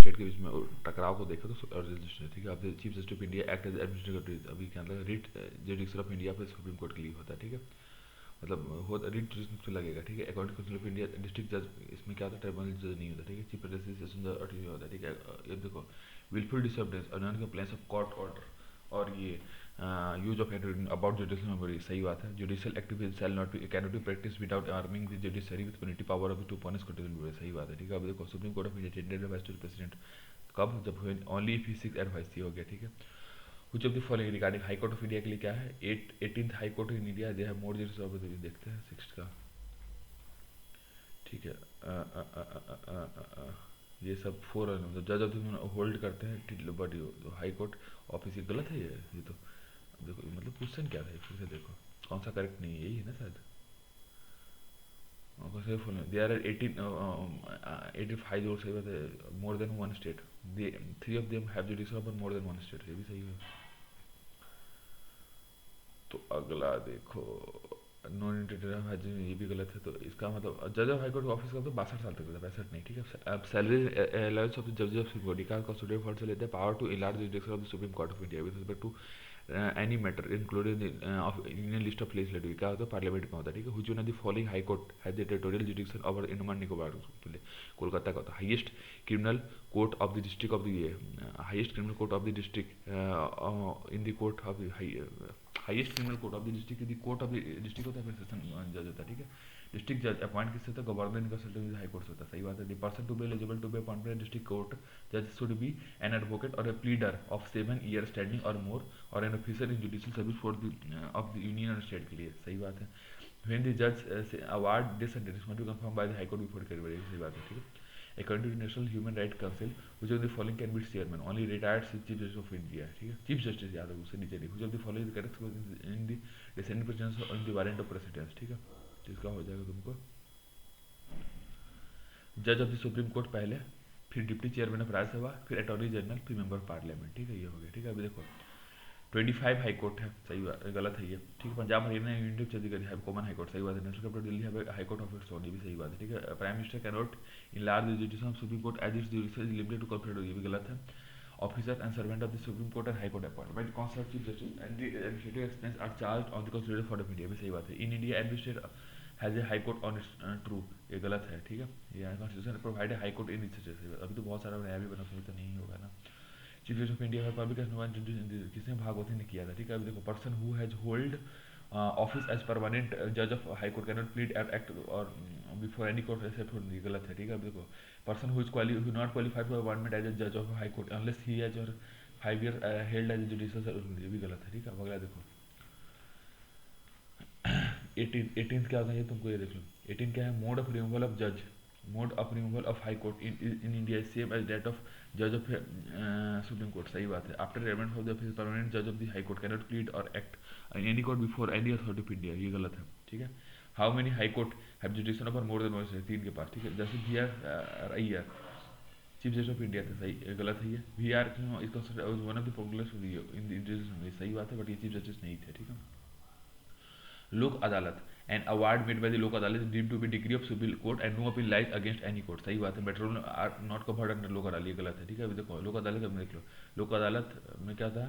State के बीच में टकराव को देखा तो ऑरिजिनल, ठीक है। अब Chief justice of India act as administrative, अभी क्या मतलब रिट जुडिशल ऑफ इंडिया पे सुप्रीम कोर्ट के लिए होता है, ठीक है। मतलब हो रिट जुडिशल लगेगा, ठीक है। According two of India district जज इसमें क्या होता है, ट्राइब्यूनल जज नहीं होता, ठीक है। चीफ जस्टिस होता है, ठीक है। ये देखो विलफुल डिसऑर्डर्स और non compliance of court order और ये use of about judicial memory, सही बात है। Judicial activity shall not be can not be practice without arming the judiciary with punitive power of to punish control, सही बात है, ठीक है। अब देखो supreme court of India tender advice to president कब, जब only if he seeks advice, हो गया, ठीक है। Which of the following regarding high court of India के लिए क्या है, 18th high court in India they have more जजेस ऑफ, देखते हैं 6 का, ठीक है। ये सब 4 जज ऑफ द होल्ड करते हैं, बट हाई कोर्ट ऑफिस, ये गलत है ये तो। देखो मतलब क्वेश्चन क्या था फिर से देखो, कौन सा करेक्ट नहीं है, यही है ना शायद। दे आर 85 जोर, सही बात है। मोर than one state, they 3 of them have judicial पर मोर देन वन स्टेट, ये भी सही है। तो अगला देखो नॉन इंटरनेट, ये भी गलत है। तो इसका मतलब जज ऑफ हाईकोर्ट ऑफिस का तो 62 साल तक रहता है, 65 नहीं, ठीक है। अब सैलरी अलाउंस ऑफ द जज ऑफ सुप्रीम कोर्ट का कंस्टिट्यूटिव फंड से लेते हैं power to enlarge judicial of the Supreme court of India with respect to any matter including of Indian list of legislative, क्या होता है पार्लियामेंट में होता है, ठीक है। Which one of the following high court has the territorial jurisdiction over Andaman Nicobar, Kolkata का होता है। Highest criminal court of the district of the highest criminal court of the district in the court of highest criminal court of the district, यदि court of the district होता है फिर session जज होता है, ठीक है। डिस्ट्रिक्ट जज अपॉइंट किससे होता है, गवर्नर कंसल्टेंट हाई कोर्ट से होता है, सही बात है। The person to be eligible to be appointed district court जज शुड बी एन एडवोकेट और a pleader of 7 year standing और मोर और an officer in judicial service for the of the union और स्टेट के लिए, सही बात है। व्हेन द जज award this sentence must be confirm by the high court before carry, सही बात है, ठीक है। According to National Human Rights Council, which of the following can be its chairman? Only retired Chief Justice of India, ठीक है। Chief Justice याद है, उससे नीचे नहीं। Which of the following is correct in the descendant presidents in the variant of precedence, ठीक है। तो इसका हो जाएगा तुमको जज ऑफ द सुप्रीम कोर्ट पहले, फिर डिप्टी चेयरमैन ऑफ राज्यसभा, फिर अटॉर्नी जनरल, फिर मेंबर ऑफ पार्लियामेंट, ठीक है। ये हो गया, ठीक है। अभी देखो 25 हाई कोर्ट है, सही बात, गलत है ये, ठीक है। पंजाब हरियाणा यूनियन चंडीगढ़ है कॉमन हाई कोर्ट, सही बात है। नेशनल कैपिटल दिल्ली है high court of its own, ये भी सही बात है, ठीक है। Prime minister can not enlarge the jurisdiction of supreme Court as its judicial is limited to corporate, ये भी गलत है। Officer and servant of the Supreme Court and high court appointed by the council of chief justice and the administrative expense are charged on the constituted for of India, भी सही बात है। In India administrator has a high court on it's true, ये गलत है, ठीक है। ये constitution provide high court in its, अभी तो बहुत सारा नया भी बना, तो नहीं होगा ना। Chief justice of India public किसने भागवती ने किया था, ठीक है। अभी देखो person who has hold office as permanent जज of high court can not plead act or before any court except, गलत है, ठीक है। अभी देखो person who is not qualified for appointment as a जज of high court unless he has और 5 year held as judicial service, ये भी गलत है, ठीक है। अगला देखो 18 क्या होता है, ये तुमको ये देख लो। 18 क्या है, मोड ऑफ रिमूवल ऑफ जज, mode of removal of high court in India is same as that of जज ऑफ सुप्रीम कोर्ट, सही बात है। After retirement of the office permanent जज of the high court can not plead or act in any court before any authority of India, ये गलत है, ठीक है। How many high court have jurisdiction over more than one state, 3 के पास, ठीक है। जैसे V R Iyer Chief justice of India था, सही गलत है ये। वी आर इसका one of the popular in the सही बात है, बट ये चीफ जस्टिस नहीं थे, ठीक है। Lok Adalat an award made by the Lok Adalat deemed to be degree of civil court and no appeal lies against any court, सही बात है। मेट्रोल are not covered under Lok Adalat, ये गलत है, ठीक है। अभी देखो लोक अदालत में देख लो, लोक अदालत में क्या था,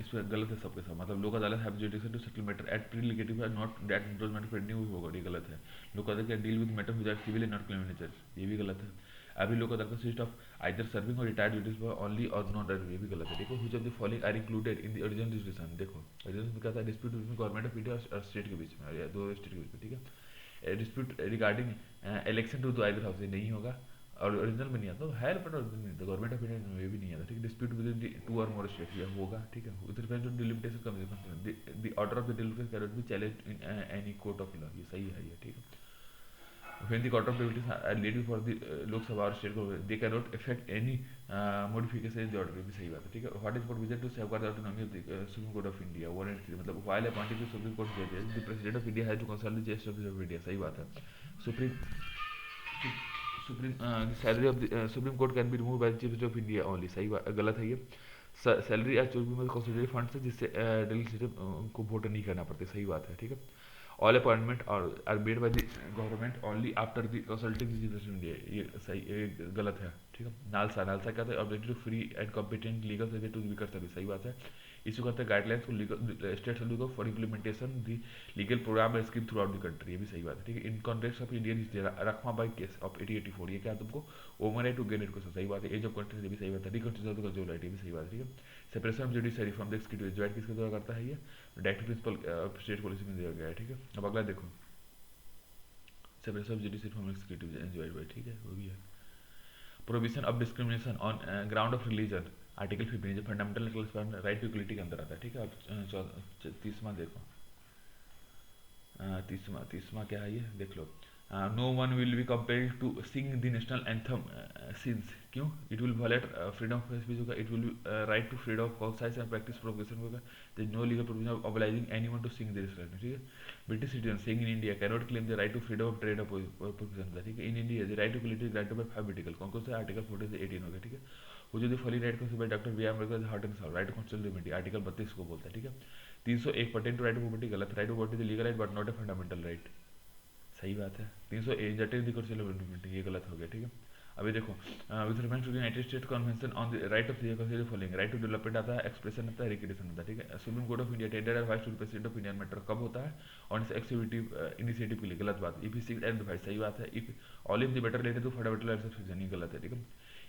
इस पर गलत है सबके सब, मतलब Lok Adalat have jurisdiction to settle matter at pre litigative not that encroachment pending होगा, ये गलत है। Lok Adalat can deal with matter without civil and not criminal nature, ये भी गलत है। अभी Lok Adalat consist of either serving or retired judges only or not, ये भी गलत है, देखो। Which of the following are included in the original jurisdiction, देखो ओरिजिनल में क्या था, dispute between government of India और स्टेट के बीच में, या 2 स्टेट के बीच में, ठीक है। Dispute regarding election to the either house, ये नहीं होगा और ओरिजिनल में नहीं आता है, बट ओरिजिनल में नहीं, गवर्नमेंट ऑफ इंडिया में ये भी नहीं आता, ठीक है। डिस्प्यूट विद द 2 और मोर स्टेट, ये होगा, ठीक है। With respect to delimitation commission the order of the delimitation can not be challenged in any court of law, ये सही है, ये ठीक है। When the court of deputies are laid before the Lok Sabha or state government, they cannot affect any modification in the order, भी सही बात है, ठीक है। What is provision to safeguard the autonomy of the Supreme Court of India? 183, मतलब while appointing the Supreme Court judges, the President of India has to consult the Chief Justice of India, सही बात है। Supreme the salary of the Supreme Court can be removed by the Chief Justice of India only, सही बात, गलत है ये। Salary as चोरी में कॉन्स्टिट्यूटिव फंड से, जिससे डेलीगेटिव को वोट नहीं करना पड़ता, सही बात है, ठीक है। All appointment are made by the government only after the consulting the chief minister India, ये सही, ये गलत है, ठीक है। नालसा, नालसा क्या था, objective to free and competent legal service to weaker service, सही बात है। इशू करते हैं guidelines for legal state legal for implementation the legal program and scheme throughout the country, ये भी सही बात है, ठीक है। In context of Indian history Rakhmabai case of 1884, ये क्या तुमको woman right to gain education, सही बात है। एज ऑफ कंट्री, ये भी सही बात है। Reconstitution of the cultural right, ये भी सही बात है, ठीक है। Separation of judiciary from the executive, joint किसके द्वारा करता है ये, डायरेक्ट प्रिंसिपल स्टेट पॉलिसी में दिया गया है, ठीक है। अब अगला देखो, separation of judiciary from executive enjoyed by, ठीक है, वो भी है। Provision of discrimination on ground of religion, article 15 जो फंडामेंटल राइट टू इक्वलिटी के अंदर आता है, ठीक है। अब 30वां देखो, तीसवा क्या है ये देख लो। No one will be compelled to sing the national anthem since, क्यों, it will violate freedom of speech होगा, it will right to freedom of conscience and practice profession होगा, there no legal provision of obliging anyone to sing this right, ठीक है। British citizen sing in India can not claim the right to freedom of trade or profession, ठीक है। In India the right to equality granted by 5 article, कौन कौन से article 14 से 18 हो गया, ठीक है। वो जो फॉलोइंग राइट को by doctor B R Ambedkar heart and soul, right to constitution liberty, article 32 को बोलता है, ठीक है। 301 pertain to right to property, गलत, right to property is legal right but not a fundamental right, सही बात है। 301 जटिल रिकॉन्सिलिएशन, ये गलत हो गया, ठीक है। अभी देखो, with reference to the United State convention on the right of the following, right to development आता है, एक्सप्रेशन आता है, रिक्रिएशन आता है, ठीक है। Supreme court of India tender advice to the president of India matter कब होता है, ऑन इस एक्सिक्यूटिव इनिशिएटिव के लिए, गलत बात। If he seeks and advice, सही बात है। If all if the matter related to fundamental rights of citizen, ये गलत है, ठीक है।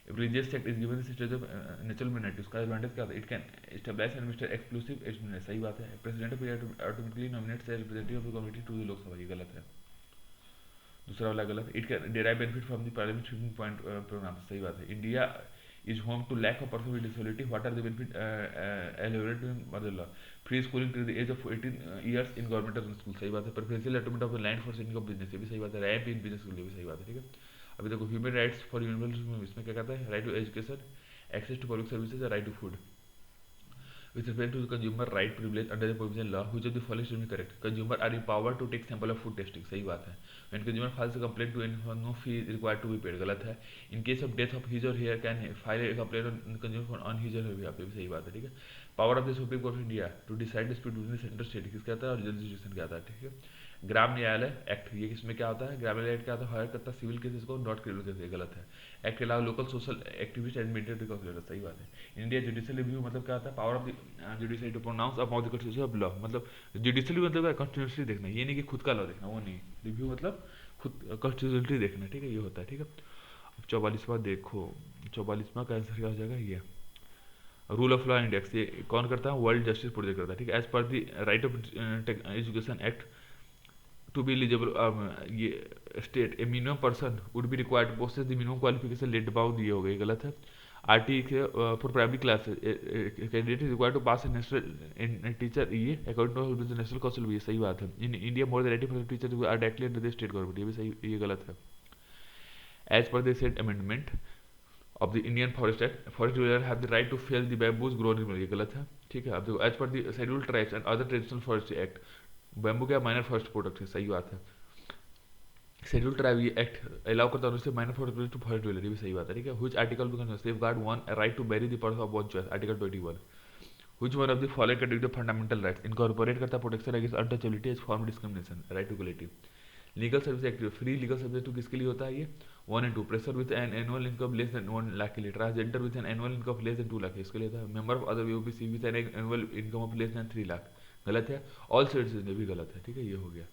If religious sect is given the status of natural minority, उसका एडवांटेज क्या होता है, it can establish and administer exclusive education, सही बात है। President of India automatically nominates a representative of the community to the Lok Sabha, ये गलत है। दूसरा वाला गलत, it can derive benefit from the parliament sweeping point programme, सही बात है। India is home to lakh of person with disability, what are the benefit elevated in mother law, free schooling till the age of 18 years in government school, सही बात है। Preferential allotment of land for setting of business, ये भी सही बात है। Ramp in business school, ये भी सही बात है, ठीक है। अभी देखो, ह्यूमन राइट्स फॉर यूनिवर्सल, इसमें क्या कहता है, right to education, access to public services, right to food. With respect to the consumer right privilege under the provision law, which of the following should be correct? Consumer are empowered to take sample of food testing, सही बात है। When consumer files a complaint to anyone, no fee is required to be paid, गलत है। In case of death of his or her, can file a complaint on consumer on his or her behalf, ये भी सही बात है, ठीक है। Power of the Supreme Court of India to decide dispute between the center state, किसका आता है, और jurisdiction क्या आता है, ठीक है। ग्राम न्यायालय एक्ट, ये किसमें क्या होता है, ग्राम न्यायालय क्या होता है, हायर करता है सिविल केसेस को, नॉट क्रिमिनल केसेस, ये गलत है। एक्ट के अलावा local social activist and maintain reconciliator, सही बात है। इंडिया जुडिशियल रिव्यू मतलब क्या होता है, power of the judiciary to pronounce upon the constitution of law, मतलब जुडिशियल मतलब कॉन्स्टिट्यूशनली देखना, ये नहीं कि खुद का लॉ देखना, वो नहीं। रिव्यू मतलब खुद कॉन्स्टिट्यूशनली देखना, ठीक है, ये होता है, ठीक है। अब 44वां देखो, 44वां का आंसर क्या हो जाएगा, ये रूल ऑफ लॉ इंडेक्स, ये कौन करता है, वर्ल्ड जस्टिस प्रोजेक्ट करता है, ठीक है। As per the right of education act to be eligible, ये state a minimum person would be required to possess the minimum qualification laid about, दिए हो गए, गलत है। RT for primary class candidate is required to pass a national teacher, ये according to national council, भी सही बात है। In India more than 80% teacher are directly under the state government, ये भी सही, ये गलत है। As per the said amendment of the Indian forest act, forest user have the right to fell the bamboos grown in, ये गलत है, ठीक है। अब देखो, as per the scheduled tribes and other traditional forest act, bamboo क्या minor forest product है, सही बात है। शेड्यूल ट्राइब ये एक्ट अलाउ करता है उससे minor forest to forest dweller, भी सही बात है, ठीक है। Which article becomes safeguard one right to marry the person of one choice, article 21। Which one of the following category of fundamental rights incorporate करता है protection against untouchability as form discrimination, right to equality. Legal service act, free legal service to किसके लिए होता है, ये 1 and 2। Pressure with an annual income less than 1 lakh के लिए, transgender with an annual income less than 2 lakh, इसके लिए था। Member of other OBC with an annual income of less than 3 lakh, गलत है। ऑल सिटीजन, ये भी गलत है, ठीक है, ये हो गया।